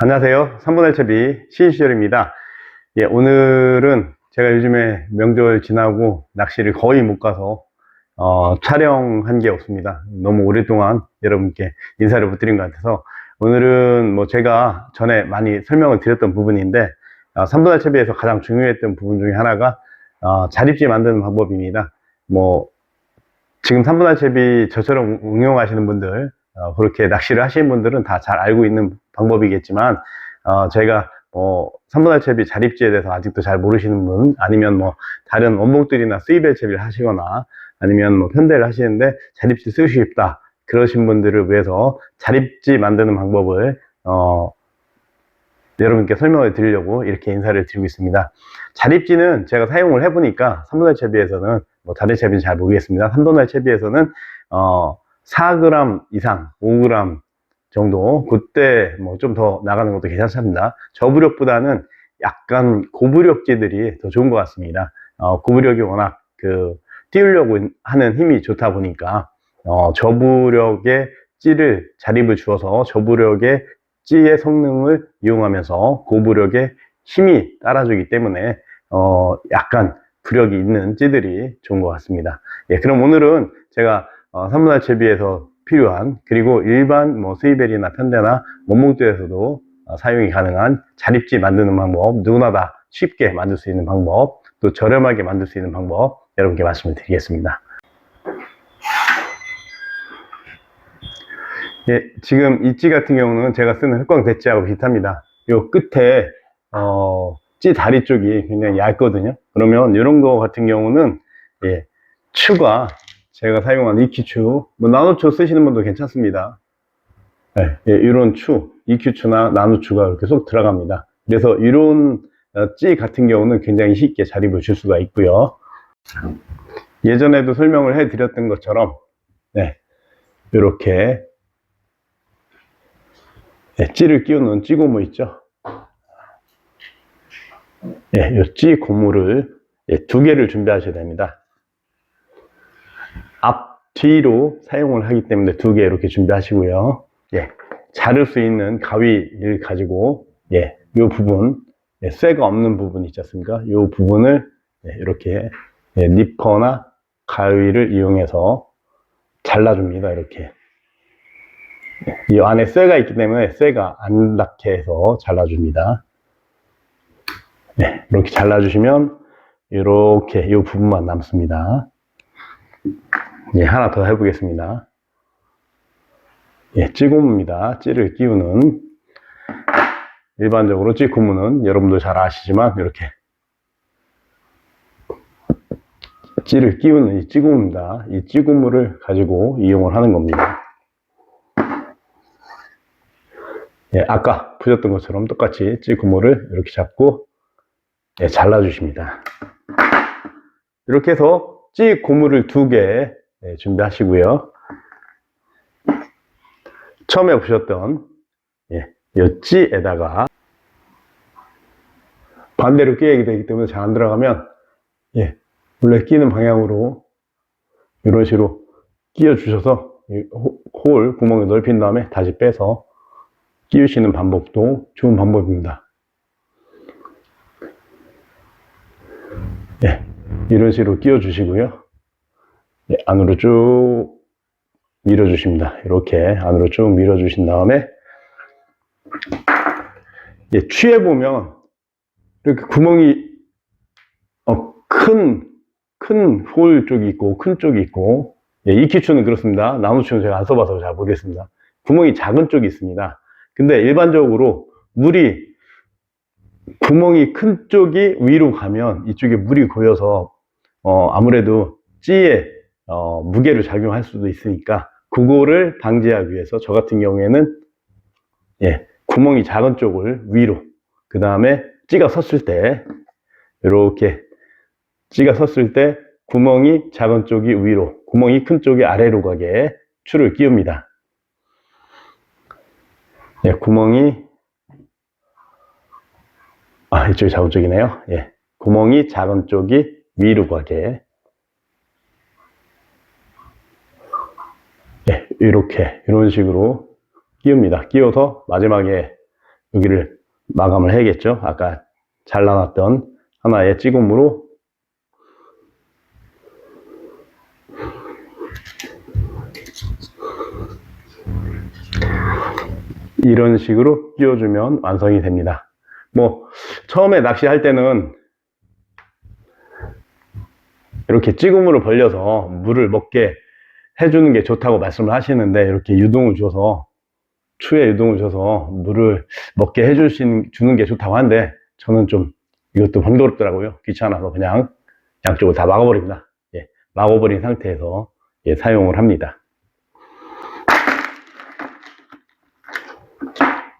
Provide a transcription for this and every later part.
안녕하세요. 3분할 채비 신시절입니다. 예, 오늘은 제가 요즘에 명절 지나고 낚시를 거의 못 가서 촬영한 게 없습니다. 너무 오랫동안 여러분께 인사를 못 드린 것 같아서 오늘은 뭐 제가 전에 많이 설명을 드렸던 부분인데 3분할 채비에서 가장 중요했던 부분 중에 하나가 자립지 만드는 방법입니다. 뭐 지금 3분할 채비 저처럼 응용하시는 분들, 그렇게 낚시를 하시는 분들은 다 잘 알고 있는 방법이겠지만, 제가 3분할 채비 자립지에 대해서 아직도 잘 모르시는 분, 아니면 뭐 다른 원목들이나 스위벨 채비를 하시거나, 아니면 뭐 편대를 하시는데 자립지 쓰고 싶다, 그러신 분들을 위해서 자립지 만드는 방법을 여러분께 설명을 드리려고 이렇게 인사를 드리고 있습니다. 자립지는 제가 사용을 해보니까 3분할 채비에서는 뭐 다른 채비는 잘 모르겠습니다. 3분할 채비에서는 4g 이상 5g 정도, 그때 뭐 좀 더 나가는 것도 괜찮습니다. 저부력보다는 약간 고부력지들이 더 좋은 것 같습니다. 고부력이 워낙 띄우려고 하는 힘이 좋다 보니까 저부력의 찌를 자립을 주어서 저부력의 찌의 성능을 이용하면서 고부력의 힘이 따라주기 때문에 약간 부력이 있는 찌들이 좋은 것 같습니다. 예, 그럼 오늘은 제가 3분할 채비에서 필요한, 그리고 일반 뭐 스위벨이나 편대나 원목대에서도 사용이 가능한 자립지 만드는 방법, 누구나 다 쉽게 만들 수 있는 방법, 또 저렴하게 만들 수 있는 방법 여러분께 말씀을 드리겠습니다. 예, 지금 이 찌 같은 경우는 제가 쓰는 흑광 대찌하고 비슷합니다. 요 끝에 찌 다리 쪽이 굉장히 얇거든요. 그러면 이런 거 같은 경우는 예, 추가, 제가 사용한 EQ추, 뭐 나노추 쓰시는 분도 괜찮습니다. 예, 예, 이런 추, EQ추나 나노추가 이렇게 쏙 들어갑니다. 그래서 이런 찌 같은 경우는 굉장히 쉽게 자립을 줄 수가 있고요. 예전에도 설명을 해 드렸던 것처럼 네, 이렇게 찌를 끼우는 찌 고무 있죠. 예, 이 찌 고무를 2개를 준비하셔야 됩니다. 앞, 뒤로 사용을 하기 때문에 2개 이렇게 준비하시고요. 예, 자를 수 있는 가위를 가지고 이 부분, 쇠가 없는 부분 있지 않습니까? 이 부분을 이렇게 니퍼나 가위를 이용해서 잘라줍니다. 이렇게. 이 안에 쇠가 있기 때문에 쇠가 안 닿게 해서 잘라줍니다. 네, 이렇게 잘라주시면 이렇게 이 부분만 남습니다. 예, 하나 더 해보겠습니다. 예, 찌고무입니다. 찌를 끼우는, 일반적으로 찌고무는 여러분도 잘 아시지만 이렇게 찌를 끼우는 이 찌고무입니다. 이 찌고무를 가지고 이용을 하는 겁니다. 예, 아까 보셨던 것처럼 똑같이 찌고무를 이렇게 잡고 잘라주십니다. 이렇게 해서 찌고무를 2개 준비하시고요. 처음에 보셨던 이 찌에다가 반대로 끼워야 되기 때문에 잘 안 들어가면 원래 끼는 방향으로 이런 식으로 끼워 주셔서 홀 구멍을 넓힌 다음에 다시 빼서 끼우시는 방법도 좋은 방법입니다. 이런 식으로 끼워 주시고요. 안으로 쭉 밀어 주십니다. 이렇게 안으로 쭉 밀어 주신 다음에 취해 보면 이렇게 구멍이 큰 홀 쪽이 있고 큰 쪽이 있고, EQ추는 그렇습니다. 나노추는 제가 안 써봐서 잘 모르겠습니다. 구멍이 작은 쪽이 있습니다. 근데 일반적으로 물이, 구멍이 큰 쪽이 위로 가면 이쪽에 물이 고여서 아무래도 찌에 무게를 작용할 수도 있으니까 그거를 방지하기 위해서 저 같은 경우에는 구멍이 작은 쪽을 위로, 그 다음에 찌가 섰을 때 이렇게 찌가 섰을 때 구멍이 작은 쪽이 위로, 구멍이 큰 쪽이 아래로 가게 추를 끼웁니다. 구멍이 이쪽이 작은 쪽이네요. 구멍이 작은 쪽이 위로 가게 이렇게 이런 식으로 끼웁니다. 끼워서 마지막에 여기를 마감을 해야겠죠. 아까 잘라놨던 하나의 찌굼으로 이런 식으로 끼워주면 완성이 됩니다. 뭐 처음에 낚시할 때는 이렇게 찌굼으로 벌려서 물을 먹게 해주는 게 좋다고 말씀을 하시는데, 이렇게 유동을 줘서, 추에 유동을 줘서 물을 먹게 주는 게 좋다고 하는데, 저는 좀 이것도 번거롭더라고요. 귀찮아서 그냥 양쪽을 다 막아버립니다. 예, 막아버린 상태에서 예, 사용을 합니다.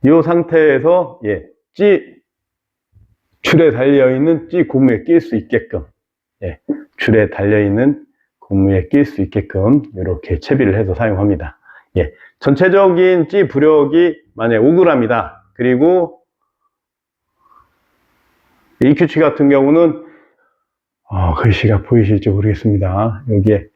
이 상태에서 예, 줄에 달려있는 찌 고무에 낄 수 있게끔, 예, 줄에 달려있는 고무에 낄 수 있게끔 이렇게 채비를 해서 사용합니다. 예, 전체적인 찌 부력이 만약 5g이다. 그리고 EQ치 같은 경우는 글씨가 보이실지 모르겠습니다. 여기에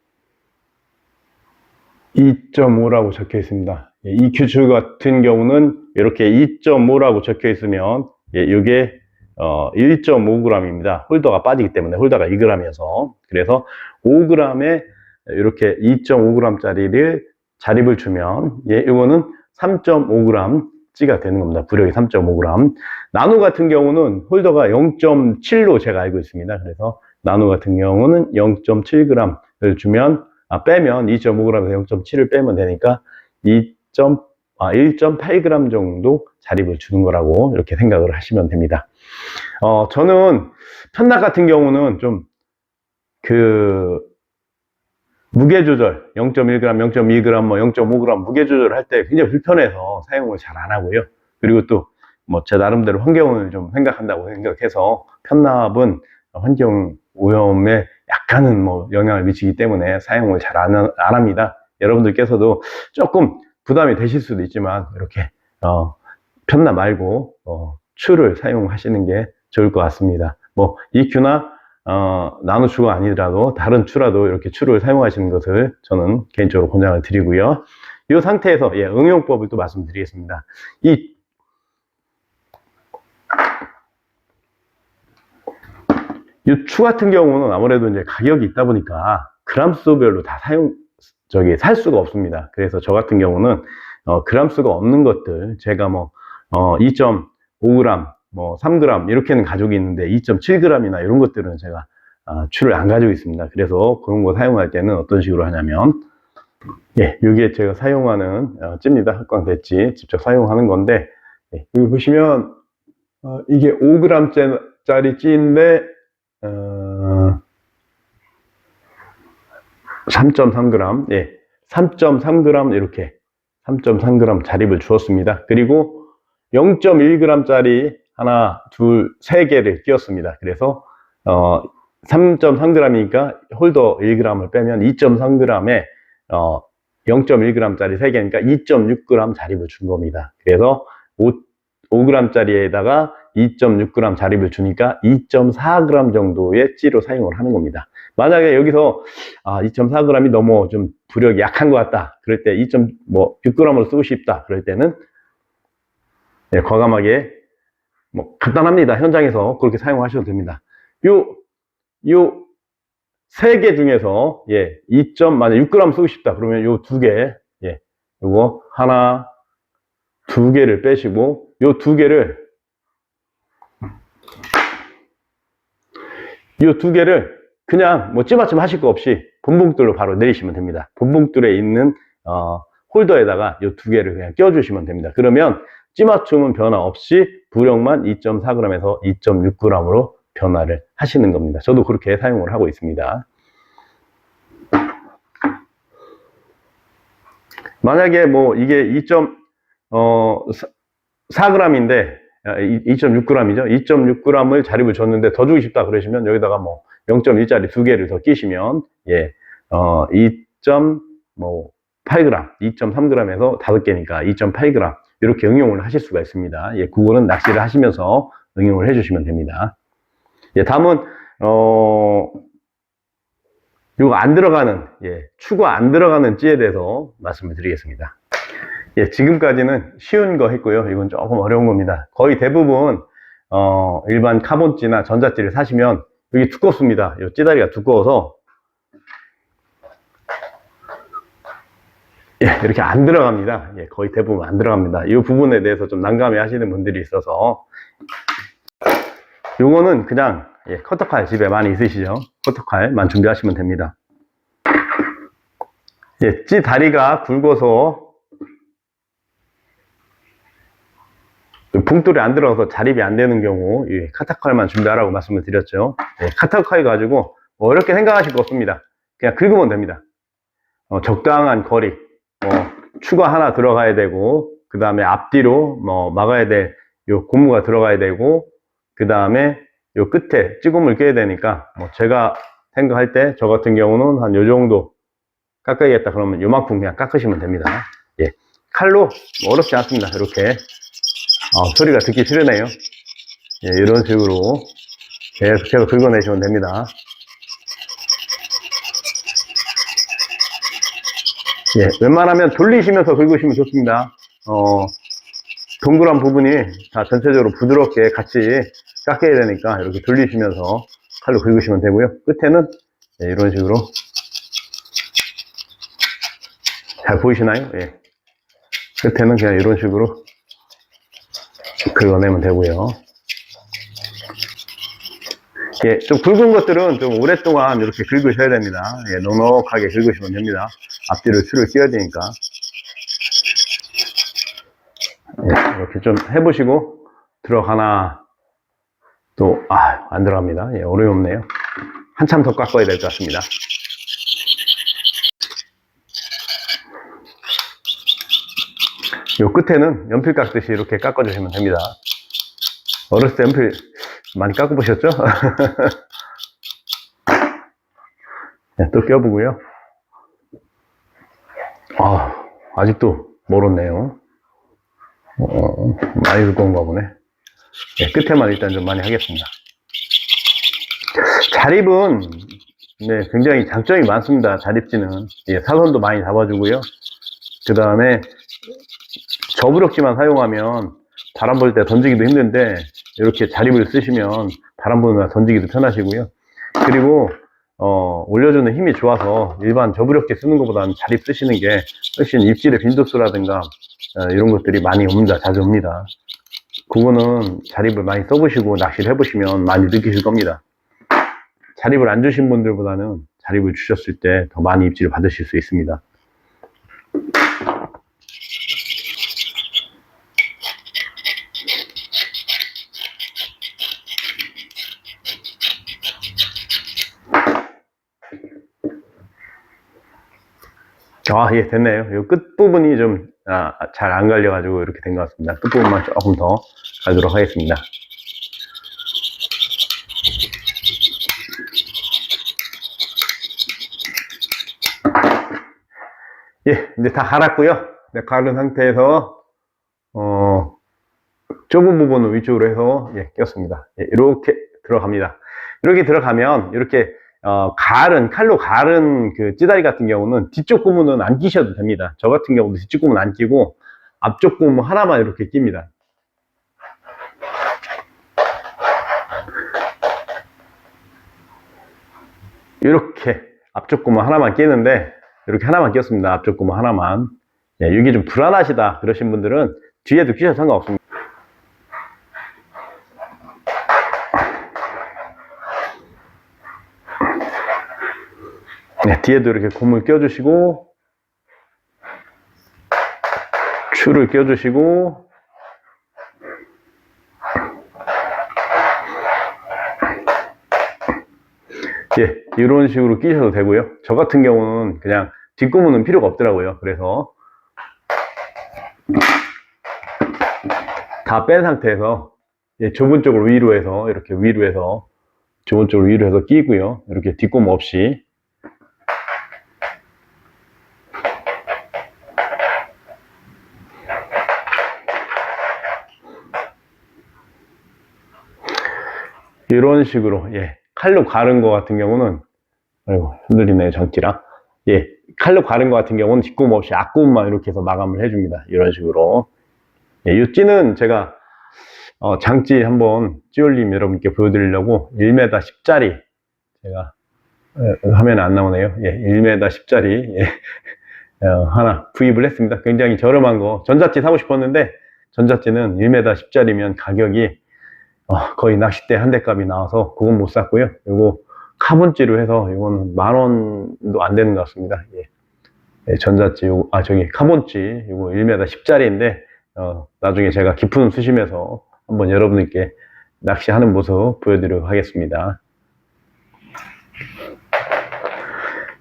2.5라고 적혀 있습니다. 예, EQ치 같은 경우는 이렇게 2.5라고 적혀 있으면 예, 이게 1.5g입니다. 홀더가 빠지기 때문에, 홀더가 2g이어서. 그래서 5g에 이렇게 2.5g짜리를 자립을 주면, 예, 이거는 3.5g 찌가 되는 겁니다. 부력이 3.5g. 나노 같은 경우는 홀더가 0.7로 제가 알고 있습니다. 그래서 나노 같은 경우는 0.7g을 주면, 빼면 2.5g에서 0.7을 빼면 되니까 1.8g 정도 자립을 주는 거라고 이렇게 생각을 하시면 됩니다. 저는 편납 같은 경우는 좀 무게 조절 0.1g, 0.2g, 뭐 0.5g 무게 조절을 할 때 굉장히 불편해서 사용을 잘 안 하고요. 그리고 또 뭐 제 나름대로 환경을 좀 생각한다고 생각해서 편납은 환경 오염에 약간은 뭐 영향을 미치기 때문에 사용을 잘 안 합니다. 여러분들께서도 조금 부담이 되실 수도 있지만 이렇게 편납 말고 추를 사용하시는 게 좋을 것 같습니다. 뭐 EQ나 나노추가 아니더라도 다른 추라도 이렇게 추를 사용하시는 것을 저는 개인적으로 권장을 드리고요. 이 상태에서 예, 응용법을 또 말씀드리겠습니다. 이 추 같은 경우는 아무래도 이제 가격이 있다 보니까 그람수별로 다 살 수가 없습니다. 그래서 저 같은 경우는 그람수가 없는 것들, 제가 뭐 2.5g, 뭐 3g 이렇게는 가지고 있는데 2.7g이나 이런 것들은 제가 추를 안 가지고 있습니다. 그래서 그런 거 사용할 때는 어떤 식으로 하냐면, 예, 이게 제가 사용하는 찌입니다. 합광 대찌 직접 사용하는 건데, 예, 여기 보시면 이게 5g짜리 찌인데 3.3g, 예, 3.3g 이렇게 3.3g 자립을 주었습니다. 그리고 0.1g짜리 하나, 둘, 세 개를 끼웠습니다. 그래서 3.3g이니까 홀더 1g을 빼면 2.3g에 0.1g짜리 3개니까 2.6g 자립을 준 겁니다. 그래서 5g짜리에다가 2.6g 자립을 주니까 2.4g 정도의 찌로 사용을 하는 겁니다. 만약에 여기서 2.4g이 너무 좀 부력이 약한 것 같다, 그럴 때 2.6g으로 쓰고 싶다, 그럴 때는 예, 과감하게 뭐 간단합니다. 현장에서 그렇게 사용하셔도 됩니다. 요 세 개 중에서 예, 만약 6g 쓰고 싶다 그러면 요 두 개, 예, 요거 하나, 두 개를 빼시고 요 두 개를 그냥 뭐 찌맞춤 하실 거 없이 본봉돌로 바로 내리시면 됩니다. 본봉돌에 있는 홀더에다가 요 두 개를 그냥 껴주시면 됩니다. 그러면 찌맞춤은 변화 없이 부력만 2.4g에서 2.6g으로 변화를 하시는 겁니다. 저도 그렇게 사용을 하고 있습니다. 만약에 뭐 이게 2.4g인데 2.6g이죠. 2.6g을 자립을 줬는데 더 주고 싶다 그러시면 여기다가 뭐 0.1짜리 두 개를 더 끼시면 예, 2.8g, 2.3g에서 5개니까 2.8g 이렇게 응용을 하실 수가 있습니다. 예, 그거는 낚시를 하시면서 응용을 해주시면 됩니다. 예, 다음은 이거 안 들어가는, 예, 추가 안 들어가는 찌에 대해서 말씀을 드리겠습니다. 예, 지금까지는 쉬운 거 했고요. 이건 조금 어려운 겁니다. 거의 대부분 일반 카본지나 전자찌를 사시면 여기 두껍습니다. 이 찌다리가 두꺼워서 예, 이렇게 안 들어갑니다. 예, 거의 대부분 안 들어갑니다. 이 부분에 대해서 좀 난감해 하시는 분들이 있어서 요거는 그냥 예, 커터칼 집에 많이 있으시죠? 커터칼만 준비하시면 됩니다. 예, 찌다리가 굵어서 붕돌이 안 들어가서 자립이 안 되는 경우 예, 카타칼만 준비하라고 말씀을 드렸죠. 예, 카타칼 가지고 어렵게 생각하실 거 없습니다. 그냥 긁으면 됩니다. 적당한 거리, 추가 하나 들어가야 되고, 그 다음에 앞뒤로 막아야 될 요 고무가 들어가야 되고, 그 다음에 요 끝에 찌굼을 껴야 되니까 제가 생각할 때 저 같은 경우는 한 요 정도 깎아야겠다 그러면 요만큼 그냥 깎으시면 됩니다. 예, 칼로 어렵지 않습니다. 이렇게 소리가 듣기 싫으네요. 예, 이런 식으로 계속해서 긁어내시면 됩니다. 예, 웬만하면 돌리시면서 긁으시면 좋습니다. 동그란 부분이 다 전체적으로 부드럽게 같이 깎여야 되니까 이렇게 돌리시면서 칼로 긁으시면 되고요. 끝에는 예, 이런 식으로 잘 보이시나요? 예. 끝에는 그냥 이런 식으로 긁어내면 되고요. 예, 좀 굵은 것들은 좀 오랫동안 이렇게 긁으셔야 됩니다. 예, 넉넉하게 긁으시면 됩니다. 앞뒤로 줄을 끼워야 되니까. 예, 이렇게 좀 해보시고 들어가나 또 안 들어갑니다. 예, 어려움네요. 한참 더 깎아야 될 것 같습니다. 요 끝에는 연필 깎듯이 이렇게 깎아주시면 됩니다. 어렸을 때 연필 많이 깎아보셨죠? 네, 또 껴보고요. 아직도 멀었네요. 많이 두꺼운가 보네. 네, 끝에만 일단 좀 많이 하겠습니다. 자립은 네, 굉장히 장점이 많습니다. 자립지는 예, 사선도 많이 잡아주고요. 그 다음에 저부력지만 사용하면 바람 불 때 던지기도 힘든데 이렇게 자립을 쓰시면 바람 부는 날 던지기도 편하시고요. 그리고 올려주는 힘이 좋아서 일반 저부력지 쓰는 것보다는 자립 쓰시는 게 훨씬 입질의 빈도수라든가 이런 것들이 많이 옵니다. 자주 옵니다. 그거는 자립을 많이 써보시고 낚시를 해보시면 많이 느끼실 겁니다. 자립을 안 주신 분들보다는 자립을 주셨을 때 더 많이 입질을 받으실 수 있습니다. 예, 됐네요. 이 끝부분이 좀, 잘 안 갈려가지고 이렇게 된 것 같습니다. 끝부분만 조금 더 갈도록 하겠습니다. 예, 이제 다 갈았고요. 네, 갈은 상태에서, 좁은 부분을 위쪽으로 해서, 예, 꼈습니다. 예, 이렇게 들어갑니다. 이렇게 들어가면, 이렇게, 칼로 갈은 그 찌다리 같은 경우는 뒤쪽 고무는 안 끼셔도 됩니다. 저 같은 경우도 뒤쪽 고무는 안 끼고 앞쪽 고무 하나만 이렇게 낍니다. 이렇게 앞쪽 고무 하나만 끼는데 이렇게 하나만 꼈습니다. 앞쪽 고무 하나만. 예, 이게 좀 불안하시다 그러신 분들은 뒤에도 끼셔도 상관없습니다. 네, 뒤에도 이렇게 고무를 껴주시고 줄을 껴주시고 예, 이런 식으로 끼셔도 되고요. 저 같은 경우는 그냥 뒷고무는 필요가 없더라고요. 그래서 다 뺀 상태에서 예, 좁은 쪽을 위로 해서 이렇게 위로 해서 좁은 쪽을 위로 해서 끼고요. 이렇게 뒷고무 없이 이런 식으로 예, 칼로 가른 거 같은 경우는 아이고 흔들리네요 전기랑 예, 칼로 가른 것 같은 경우는 뒷구움 없이 앞구움만 이렇게 해서 마감을 해줍니다. 이런 식으로. 예, 이 찌는 제가 장찌 한번 찌올림 여러분께 보여드리려고 1m 10짜리 제가 화면에 안 나오네요. 예, 1m 10짜리 하나 구입을 했습니다. 굉장히 저렴한 거. 전자찌 사고 싶었는데 전자찌는 1m 10짜리면 가격이 거의 낚싯대 한 대 값이 나와서 그건 못 샀고요. 요거 카본찌로 해서 이건 10,000원도 안 되는 것 같습니다. 예. 예, 전자찌 저기 카본찌 요거 1m 10짜리인데 나중에 제가 깊은 수심에서 한번 여러분들께 낚시하는 모습 보여드리도록 하겠습니다.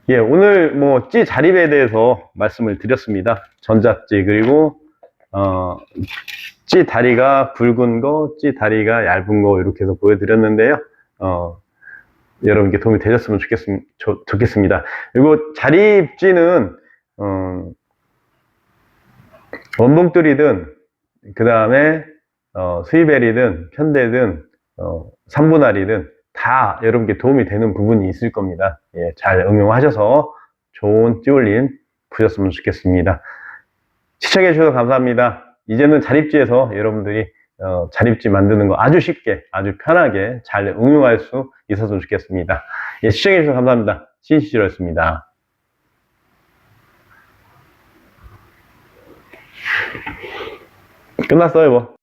예, 오늘 찌 자립에 대해서 말씀을 드렸습니다. 전자찌 그리고 찌 다리가 굵은 거, 찌 다리가 얇은 거 이렇게 해서 보여드렸는데요. 여러분께 도움이 되셨으면 좋겠습니다. 그리고 자립찌는 원봉돌이든 그 다음에 스위벨이든 편대든 3분할이든 다 여러분께 도움이 되는 부분이 있을 겁니다. 예, 잘 응용하셔서 좋은 찌올림 보셨으면 좋겠습니다. 시청해 주셔서 감사합니다. 이제는 자립찌에서 여러분들이 자립찌 만드는 거 아주 쉽게 아주 편하게 잘 응용할 수 있었으면 좋겠습니다. 예, 시청해 주셔서 감사합니다. 신시시로였습니다. 끝났어요 뭐.